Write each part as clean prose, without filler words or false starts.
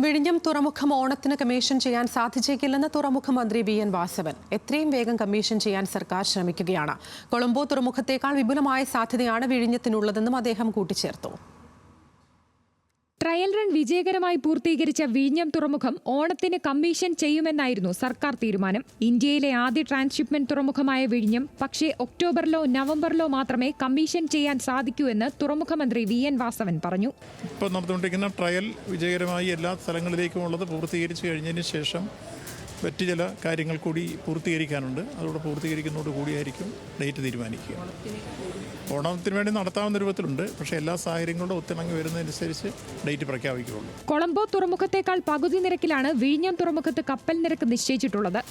വിഴിഞ്ഞം തുറമുഖം ഓണത്തിന് കമ്മീഷൻ ചെയ്യാൻ സാധിച്ചേക്കില്ലെന്ന് തുറമുഖ മന്ത്രി വി.എൻ. വാസവൻ. എത്രയും വേഗം കമ്മീഷൻ ചെയ്യാൻ സർക്കാർ ശ്രമിക്കുകയാണ്. കൊളംബോ തുറമുഖത്തേക്കാൾ വിപുലമായ സാധ്യതയാണ് വിഴിഞ്ഞത്തിനുള്ളതെന്നും അദ്ദേഹം കൂട്ടിച്ചേർത്തു. ട്രയൽ റൺ വിജയകരമായി പൂർത്തീകരിച്ച വിഴിഞ്ഞം തുറമുഖം ഓണത്തിന് കമ്മീഷൻ ചെയ്യുമെന്നായിരുന്നു സർക്കാർ തീരുമാനം. ഇന്ത്യയിലെ ആദ്യ ട്രാൻസ്ഷിപ്മെന്റ് തുറമുഖമായ വിഴിഞ്ഞം പക്ഷേ ഒക്ടോബറിലോ നവംബറിലോ മാത്രമേ കമ്മീഷൻ ചെയ്യാൻ സാധിക്കൂ എന്ന് തുറമുഖ മന്ത്രി വി.എൻ. വാസവൻ പറഞ്ഞു. ഇപ്പോൾ നടന്നുകൊണ്ടിരിക്കുന്ന ട്രയൽ വിജയകരമായി എല്ലാ സ്ഥലങ്ങളിലേക്കുമുള്ളത് പൂർത്തീകരിച്ചു കഴിഞ്ഞതിന് ശേഷം മറ്റ് ചില കാര്യങ്ങൾ കൂടി പൂർത്തീകരിക്കാനുണ്ട്. അതോടെ പൂർത്തീകരിക്കുന്നതോടുകൂടിയായിരിക്കും ഡേറ്റ് തീരുമാനിക്കുക. ഓണത്തിന് വേണ്ടി നടത്താവുന്ന രൂപത്തിലുണ്ട്, പക്ഷേ എല്ലാ സാഹചര്യങ്ങളും ഒത്തിണങ്ങി വരുന്നതനുസരിച്ച് ഡേറ്റ് പ്രഖ്യാപിക്കുകയുള്ളൂ. കൊളംബോ തുറമുഖത്തേക്കാൾ പകുതി നിരക്കിലാണ് വിഴിഞ്ഞം തുറമുഖത്ത് കപ്പൽ നിരക്ക് നിശ്ചയിച്ചിട്ടുള്ളത്.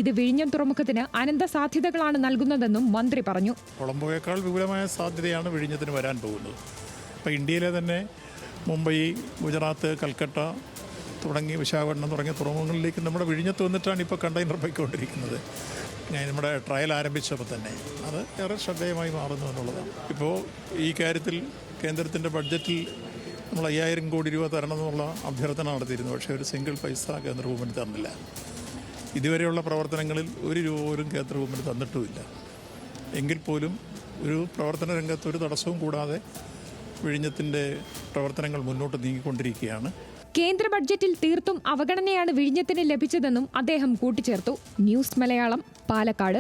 ഇത് വിഴിഞ്ഞം തുറമുഖത്തിന് അനന്ത സാധ്യതകളാണ് നൽകുന്നതെന്നും മന്ത്രി പറഞ്ഞു. കൊളംബോയേക്കാൾ വിപുലമായ സാധ്യതയാണ് വിഴിഞ്ഞത്തിന് വരാൻ പോകുന്നത്. ഇപ്പോൾ ഇന്ത്യയിലെ തന്നെ മുംബൈ, ഗുജറാത്ത്, കൽക്കട്ട തുടങ്ങി വിശാഖപട്ടണം തുടങ്ങിയ തുറമുഖങ്ങളിലേക്ക് നമ്മുടെ വിഴിഞ്ഞത്ത് വന്നിട്ടാണ് ഇപ്പോൾ കണ്ടെയ്നർ പോയിക്കൊണ്ടിരിക്കുന്നത്. നമ്മുടെ ട്രയൽ ആരംഭിച്ചപ്പോൾ തന്നെ അത് ഏറെ ശ്രദ്ധേയമായി മാറുന്നു എന്നുള്ളതാണ്. ഇപ്പോൾ ഈ കാര്യത്തിൽ കേന്ദ്രത്തിൻ്റെ ബഡ്ജറ്റിൽ നമ്മൾ 5000 കോടി രൂപ തരണമെന്നുള്ള അഭ്യർത്ഥന നടത്തിയിരുന്നു. പക്ഷേ ഒരു സിംഗിൾ പൈസ കേന്ദ്ര ഗവൺമെൻറ് തന്നില്ല. ഇതുവരെയുള്ള പ്രവർത്തനങ്ങളിൽ ഒരു രൂപ പോലും കേന്ദ്ര ഗവൺമെൻറ് തന്നിട്ടുമില്ല. എങ്കിൽ പോലും ഒരു പ്രവർത്തന രംഗത്ത് ഒരു തടസ്സവും കൂടാതെ വിഴിഞ്ഞത്തിൻ്റെ പ്രവർത്തനങ്ങൾ മുന്നോട്ട് നീങ്ങിക്കൊണ്ടിരിക്കുകയാണ്. കേന്ദ്ര ബഡ്ജറ്റിൽ തീർത്തും അവഗണനയാണ് വിഴിഞ്ഞത്തിന് ലഭിച്ചതെന്നും അദ്ദേഹം കൂട്ടിച്ചേർത്തു. ന്യൂസ് മലയാളം, പാലക്കാട്.